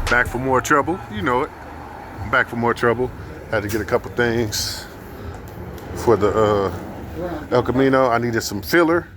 Back for more trouble, you know it. I'm back for more trouble. Had to get a couple things for the El Camino. I needed some filler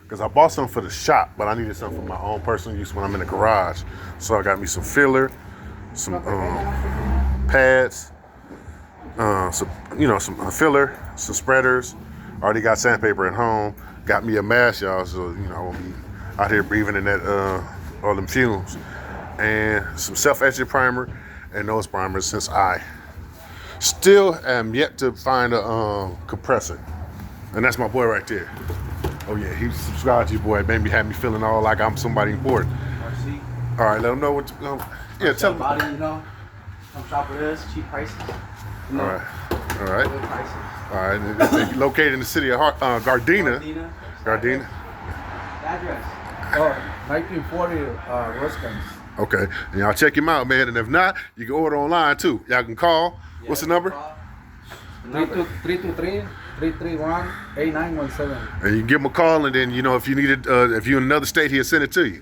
because I bought some for the shop, but I needed some for my own personal use when I'm in the garage. So I got me some filler, some pads, some filler, some spreaders. Already got sandpaper at home. Got me a mask, y'all, so I won't be out here breathing in that all them fumes. And some self-etching primer and nose primers, since I still am yet to find a compressor. And that's my boy right there. Oh yeah, he subscribed to you, boy. Made me have me feeling all like I'm somebody important. RC. All right, let him know what. Yeah, tell him. Body, come shop with us, cheap prices. All right. All right. Good prices. All right. Located in the city of Gardena. Gardena. Address. 1940 Wisconsin. Okay. And y'all check him out, man. And if not, you can order online too. Y'all can call. Yeah, what's the number? 323-331-8917. And you can give him a call, and then if you needed, if you're in another state, he'll send it to you.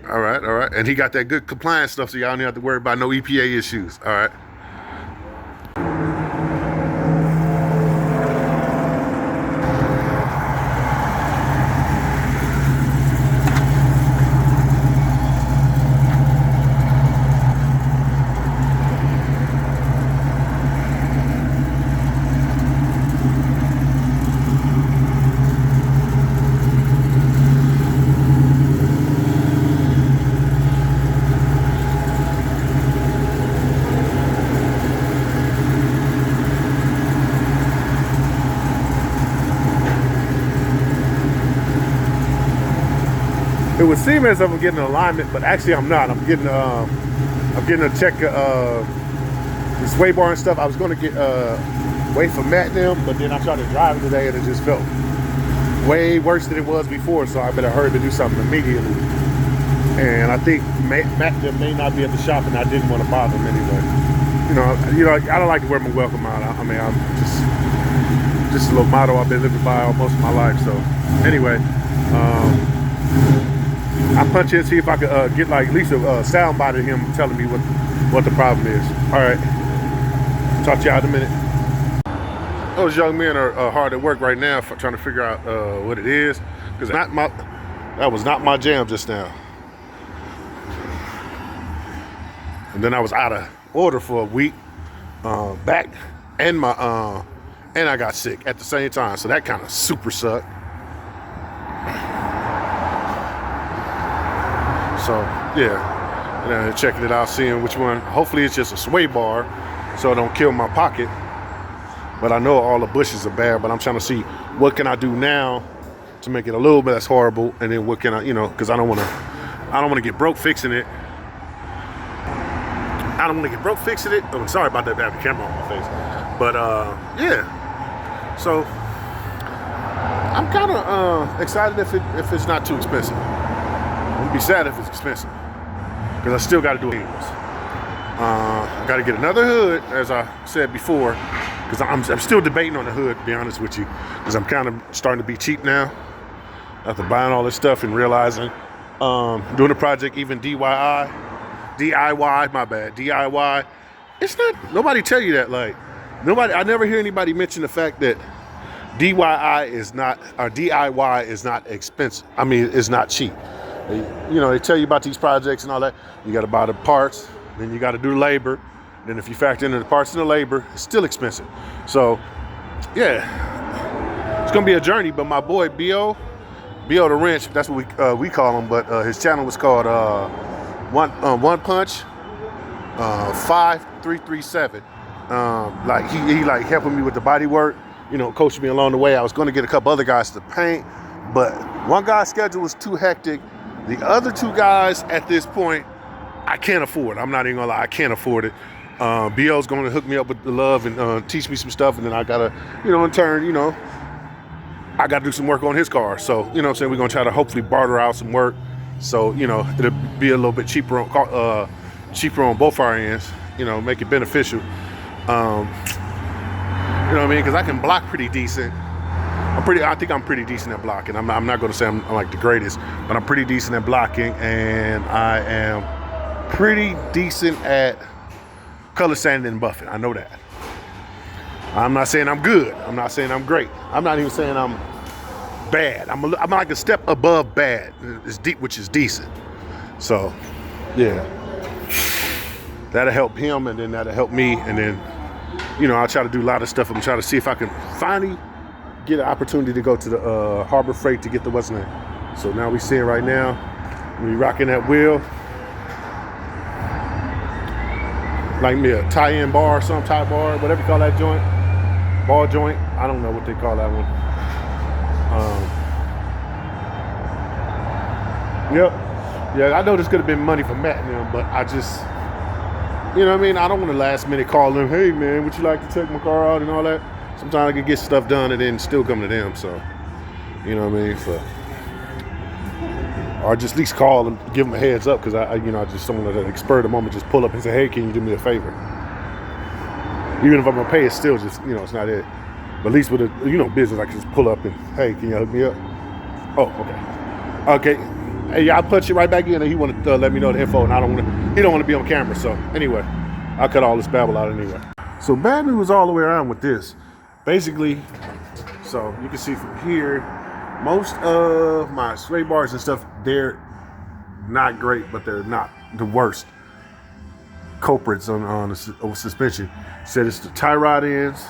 All right. And he got that good compliance stuff, so y'all don't have to worry about no EPA issues. All right. It would seem as if I'm getting alignment, but actually I'm not. I'm getting a check the sway bar and stuff. I was going to wait for Matt and them, but then I started driving today and it just felt way worse than it was before. So I better hurry to do something immediately. And I think Matt them may not be at the shop, and I didn't want to bother them anyway. I don't like to wear my welcome out. I mean, I'm just a little motto I've been living by all most of my life. So anyway. I'll punch in, see if I could get at least a sound bite of him telling me what the problem is. All right. Talk to y'all in a minute. Those young men are hard at work right now trying to figure out what it is, because that was not my jam just now. And then I was out of order for a week, back and I got sick at the same time, so that kind of super sucked. So yeah, and checking it out, seeing which one. Hopefully it's just a sway bar, so it don't kill my pocket. But I know all the bushes are bad. But I'm trying to see what can I do now to make it a little bit less horrible, and then what can I, because I don't want to get broke fixing it. I don't want to get broke fixing it. Oh, sorry about that bad camera on my face. But yeah, so I'm kind of excited if it's not too expensive. I'm gonna be sad if it's expensive, because I still got to do it. I got to get another hood, as I said before, because I'm still debating on the hood, to be honest with you, because I'm kind of starting to be cheap now after buying all this stuff and realizing doing the project, even DIY, my bad, DIY. It's not, nobody tell you that, I never hear anybody mention the fact that DIY is not expensive. I mean, it's not cheap. They tell you about these projects and all that. You got to buy the parts, then you got to do the labor. Then if you factor in the parts and the labor, it's still expensive. So, yeah, it's gonna be a journey. But my boy Bo the Wrench, that's what we call him. But his channel was called One Punch 5337. He helping me with the body work. Coaching me along the way. I was going to get a couple other guys to paint, but one guy's schedule was too hectic. The other two guys at this point, I can't afford. I'm not even gonna lie, I can't afford it. BL's gonna hook me up with the love and teach me some stuff, and then I gotta, in turn, I gotta do some work on his car. So, what I'm saying, we're gonna try to hopefully barter out some work. So, it'll be a little bit cheaper on both our ends, make it beneficial. You know what I mean? Because I can block pretty decent. I think I'm pretty decent at blocking. I'm not going to say I'm like the greatest, but I'm pretty decent at blocking, and I am pretty decent at color sanding and buffing. I know that. I'm not saying I'm good. I'm not saying I'm great. I'm not even saying I'm bad. I'm like a step above bad. It's deep, which is decent. So, yeah, that'll help him, and then that'll help me, and then, you know, I'll try to do a lot of stuff. I'm trying to see if I can finally get an opportunity to go to the Harbor Freight to get the what's name. So now we see it right now. We rocking that wheel. Like me, a tie-in bar, some tie bar, whatever you call that joint. Ball joint. I don't know what they call that one. Yep. Yeah, I know this could have been money for Matt and them, but I just, you know what I mean? I don't want to last minute call them, hey man, would you like to check my car out and all that? Sometimes I can get stuff done and then still come to them, so, you know what I mean? So, or just at least call and give them a heads up, because I just someone that spur of the moment just pull up and say, hey, can you do me a favor? Even if I'm gonna pay, it's still just, you know, it's not it. But at least with a, you know, business, I can just pull up and, hey, can you hook me up? Oh, okay. Okay. Hey, I'll punch it right back in, and he wanted to let me know the info, and he don't want to be on camera. So anyway, I'll cut all this babble out anyway. So bad news all the way around with this. Basically, so you can see from here, most of my sway bars and stuff, they're not great, but they're not the worst culprits on the suspension. Said it's the tie rod ends,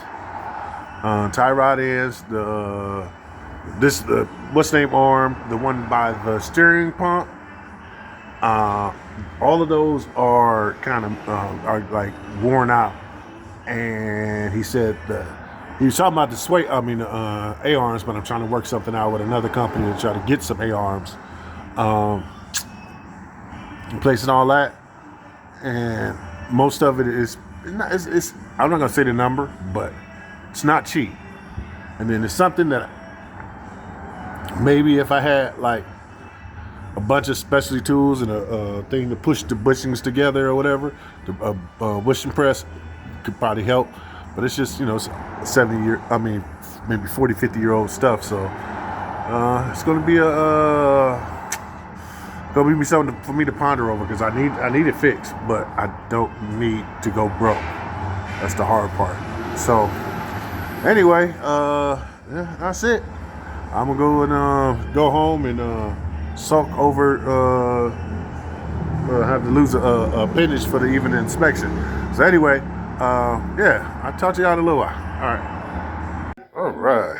the what's name arm, the one by the steering pump. All of those are kind of are like worn out, and he said he was talking about the sway. I mean, A-arms, but I'm trying to work something out with another company to try to get some A-arms, replacing all that, and most of it is it's I'm not gonna say the number, but it's not cheap. And then it's something that maybe if I had like a bunch of specialty tools and a thing to push the bushings together or whatever, the bushing press could probably help. But it's just, you know, it's 70-year, I mean, maybe 40, 50-year-old stuff. So it's gonna be something for me to ponder over, because I need it fixed, but I don't need to go broke. That's the hard part. So anyway, yeah, that's it. I'm gonna go and go home and sulk over, have to lose a appendage for the evening inspection. So anyway, yeah, I'll talk to y'all in a little while. All right.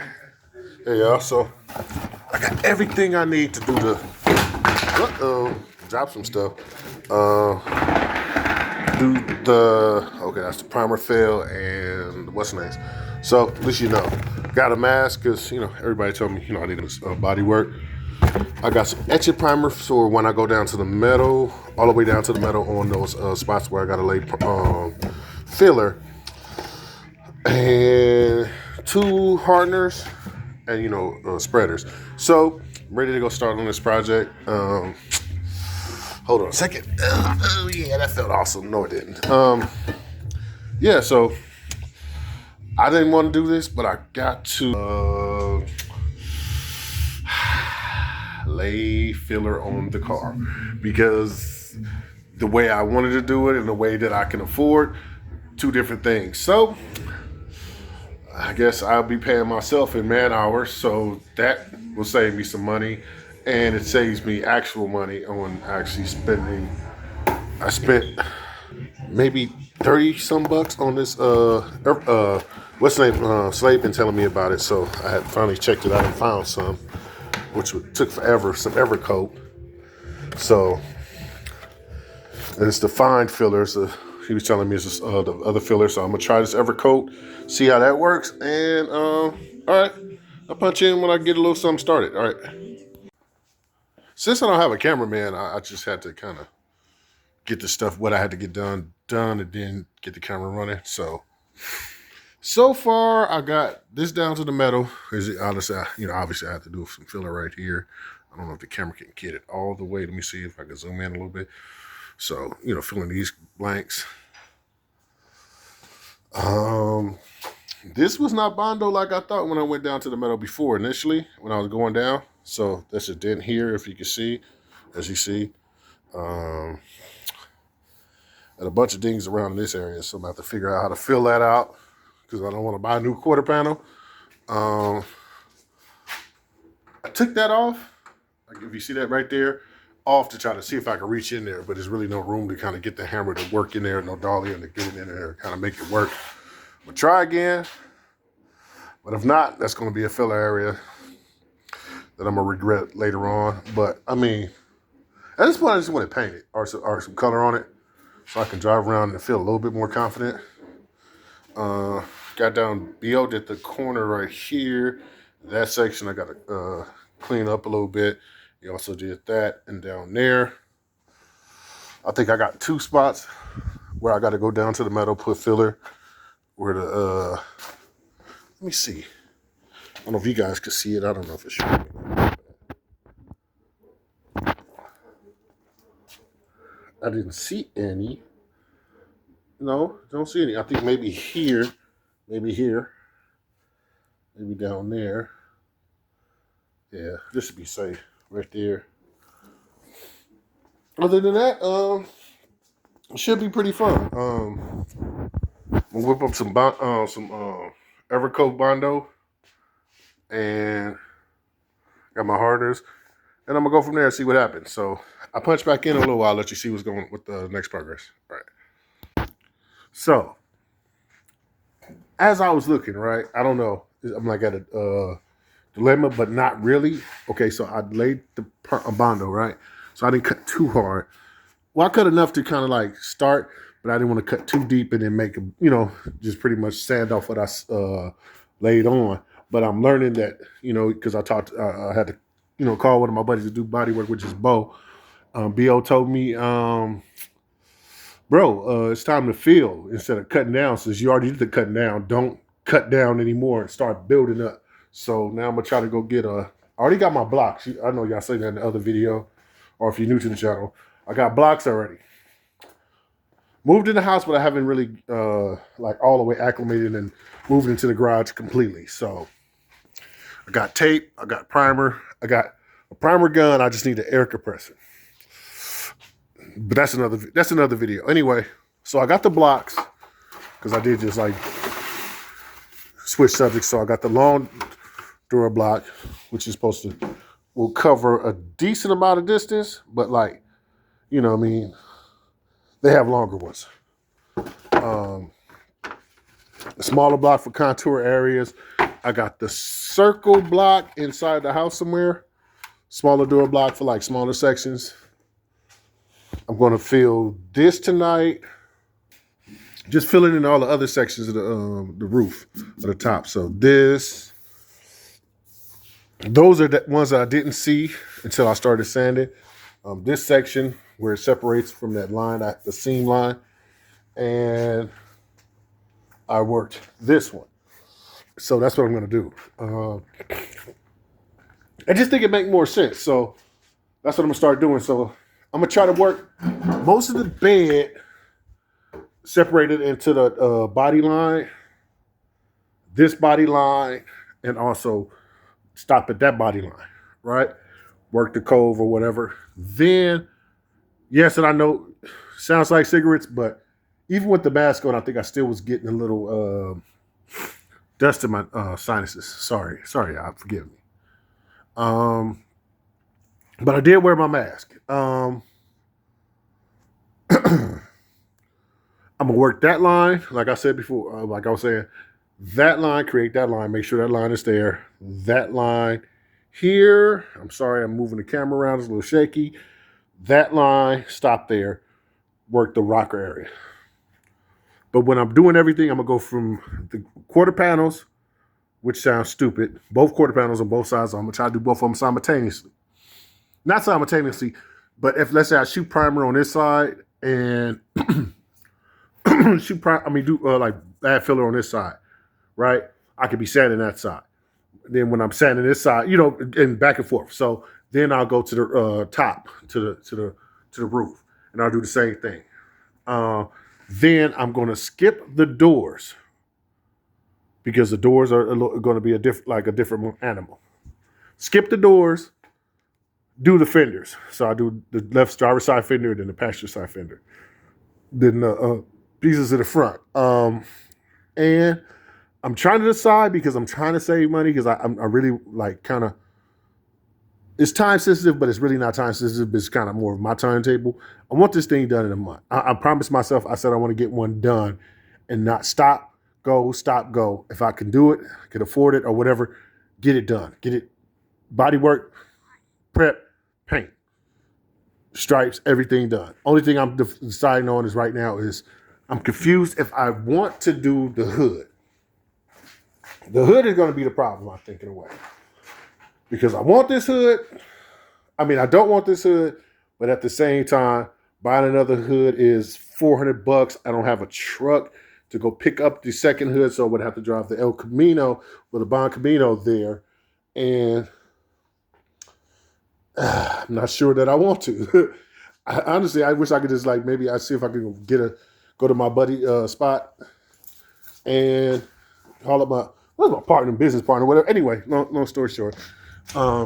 Hey y'all, so I got everything I need to do the drop some stuff. Okay, that's the primer fill and what's the name. So at least you know, got a mask, because you know everybody told me, you know, I need body work. I got some etching primer for when I go down to the metal, all the way down to the metal on those spots where I gotta lay filler, and 2 hardeners, and you know spreaders. So I'm ready to go start on this project. Hold on a second. Oh yeah, that felt awesome. No, it didn't. Yeah, so I didn't want to do this, but I got to lay filler on the car, because the way I wanted to do it and the way that I can afford, 2 different things. So I guess I'll be paying myself in man hours, so that will save me some money, and it saves me actual money on actually spending. I spent maybe 30 some bucks on this what's the name, Slade been telling me about it, so I had finally checked it out and found some, which took forever, some Evercoat. So, and it's the fine fillers. He was telling me it's the other filler, so I'm gonna try this Evercoat, see how that works, and all right, I'll punch in when I get a little something started. All right. Since I don't have a cameraman, I just had to kind of get the stuff, what I had to get done, and then get the camera running. So far, I got this down to the metal. Obviously, I have to do some filler right here. I don't know if the camera can get it all the way. Let me see if I can zoom in a little bit. So, you know, filling these blanks. This was not Bondo like I thought when I went down to the metal before initially, when I was going down. So that's a dent here, if you can see, as you see. and a bunch of dings around in this area. So I'm going to have to figure out how to fill that out because I don't want to buy a new quarter panel. I took that off. Like if you see that right there, off to try to see if I can reach in there, but there's really no room to kind of get the hammer to work in there, no dolly and to get it in there, kind of make it work. But try again. But if not, that's going to be a filler area that I'm going to regret later on. But I mean, at this point, I just want it painted or some color on it so I can drive around and feel a little bit more confident. Got down, BO did the corner right here. That section I got to clean up a little bit. He also did that and down there. I think I got 2 spots where I got to go down to the metal, put filler. Where the, let me see. I don't know if you guys can see it. I don't know if it's showing. I didn't see any. No, don't see any. I think maybe here, maybe down there. Yeah, just to be safe, right there. Other than that, it should be pretty fun. We'll whip up some Evercoat Bondo, and got my hardeners, and I'm gonna go from there and see what happens. So I punch back in a little while, let you see what's going with the next progress. All right. So as I was looking, right, I don't know, I'm like at a dilemma, but not really. Okay, so I laid the Bondo, right? So I didn't cut too hard. Well, I cut enough to kind of like start, but I didn't want to cut too deep and then make, just pretty much sand off what I laid on. But I'm learning that, because I had to, call one of my buddies to do body work, which is Bo. BO told me, bro, it's time to fill instead of cutting down. Since you already did the cutting down, don't cut down anymore and start building up. So now I'm going to try to go get I already got my blocks. I know y'all say that in the other video, or if you're new to the channel, I got blocks already. Moved in the house, but I haven't really like all the way acclimated and moved into the garage completely. So I got tape, I got primer, I got a primer gun. I just need an air compressor. But that's another video. Anyway, so I got the blocks because I did just like switch subjects. So I got the long Dura block, which is will cover a decent amount of distance, but like, they have longer ones. A smaller block for contour areas. I got the circle block inside the house somewhere. Smaller Dura block for like smaller sections. I'm going to fill this tonight. Just filling in all the other sections of the roof, or the top. So those are the ones that I didn't see until I started sanding. This section where it separates from that line, the seam line, and I worked this one. So that's what I'm going to do. I just think it makes more sense. So that's what I'm going to start doing. So I'm going to try to work most of the bed separated into the body line, this body line, and also stop at that body line, right? Work the cove or whatever. Then, yes, and I know sounds like cigarettes, but even with the mask on, I think I still was getting a little dust in my sinuses. Sorry, y'all, forgive me. But I did wear my mask. I'm gonna work that line, like I said before, like I was saying, that line, create that line, make sure that line is there. That line here, I'm sorry, I'm moving the camera around, it's a little shaky. That line, stop there, work the rocker area. But when I'm doing everything, I'm gonna go from the quarter panels, which sounds stupid, both quarter panels on both sides. I'm gonna try to do both of them simultaneously. Not simultaneously, but if let's say I shoot primer on this side and like add filler on this side, right? I could be sanding that side. Then when I'm sanding this side, and back and forth. So then I'll go to the top, to the roof, and I'll do the same thing. Then I'm going to skip the doors because the doors are going to be a different animal. Skip the doors, do the fenders. So I do the left driver's side fender, then the passenger side fender. than the pieces of the front. And I'm trying to decide because I'm trying to save money because I really like kind of, it's time sensitive, but it's really not time sensitive. It's kind of more of my timetable. I want this thing done in a month. I promised myself, I said I want to get one done and not stop, go. If I can do it, can afford it or whatever, get it done. Get it, body work, prep, paint, stripes, everything done. Only thing I'm deciding on is right now is I'm confused if I want to do the hood. The hood is going to be the problem, I'm thinking away. Because I want this hood. I mean, I don't want this hood, but at the same time, buying another hood is $400. I don't have a truck to go pick up the second hood, so I would have to drive the El Camino with a Boncamino there. And I'm not sure that I want to. Honestly, I wish I could just like, maybe I see if I can go to my buddy spot and call up my partner, business partner, whatever. Anyway, long story short,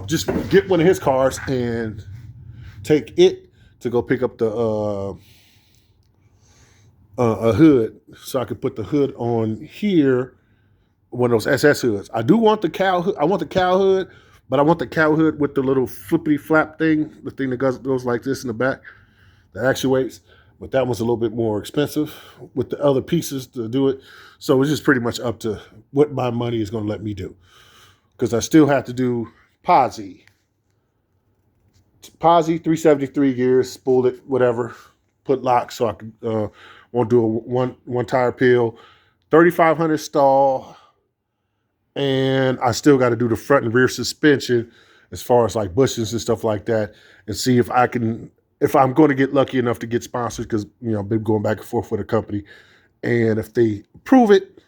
just get one of his cars and take it to go pick up the a hood, so I could put the hood on here, one of those SS hoods. I do want the cow hood. I want the cow hood, but I want the cow hood with the little flippity flap thing, the thing that goes like this in the back, that actuates. But that one's a little bit more expensive with the other pieces to do it. So it's just pretty much up to what my money is going to let me do. Because I still have to do posi 373 gears, spool it, whatever, put locks so I can won't do a one tire peel, 3,500 stall, and I still got to do the front and rear suspension as far as like bushings and stuff like that, and see if I'm going to get lucky enough to get sponsors, because I've been going back and forth with a company, and if they approve it,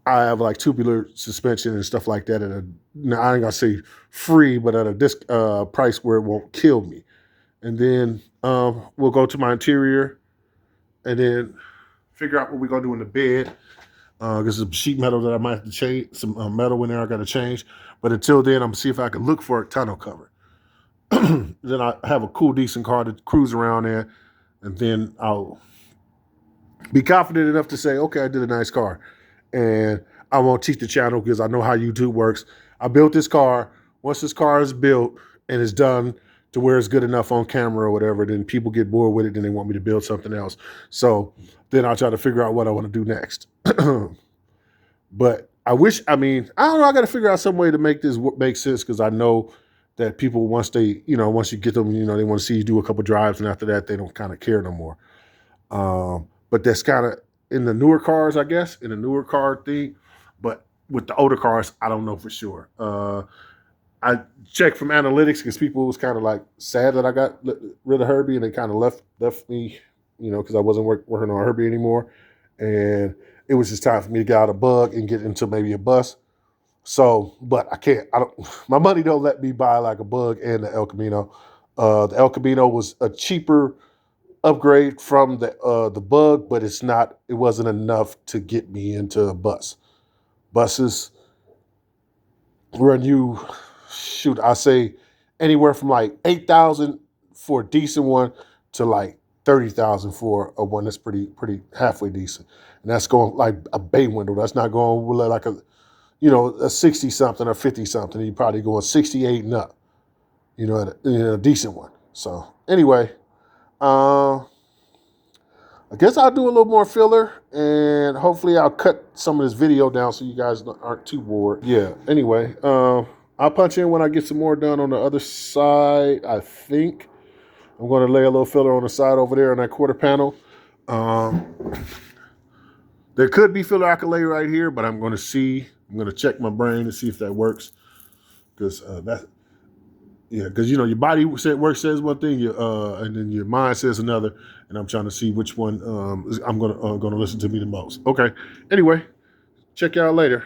I have like tubular suspension and stuff like that I ain't gonna say free, but at a disc price where it won't kill me. And then we'll go to my interior and then figure out what we're gonna do in the bed. There's some sheet metal that I might have to change, some metal in there I gotta change. But until then, I'm gonna see if I can look for a tonneau cover. Then I have a cool, decent car to cruise around in, and then I'll be confident enough to say, okay, I did a nice car. And I won't teach the channel because I know how YouTube works. I built this car. Once this car is built and it's done to where it's good enough on camera or whatever, then people get bored with it and they want me to build something else. So then I'll try to figure out what I want to do next. But I don't know, I got to figure out some way to make this make sense, because I know that people, once you get them, they want to see you do a couple drives, and after that, they don't kind of care no more. But that's kind of in the newer cars, I guess, in the newer car thing. But with the older cars, I don't know for sure. I checked from analytics because people was kind of like sad that I got rid of Herbie, and they kind of left me, because I wasn't working on Herbie anymore. And it was just time for me to get out of Bug and get into maybe a bus. So, but my money don't let me buy like a Bug and the El Camino. The El Camino was a cheaper upgrade from the Bug, but it wasn't enough to get me into a bus. Buses run you, I say anywhere from like 8,000 for a decent one to like 30,000 for a one that's pretty halfway decent. And that's going like a bay window. That's not going with like a 60 something or 50 something. You're probably going 68 and up, at a decent one. So anyway, I guess I'll do a little more filler, and hopefully I'll cut some of this video down so you guys aren't too bored. Yeah, anyway, I'll punch in when I get some more done on the other side. I think I'm going to lay a little filler on the side over there on that quarter panel. There could be filler I could lay right here, but I'm going to check my brain to see if that works. Because your body says one thing, and then your mind says another, and I'm trying to see which one I'm gonna listen to me the most. Okay. Anyway, check y'all later.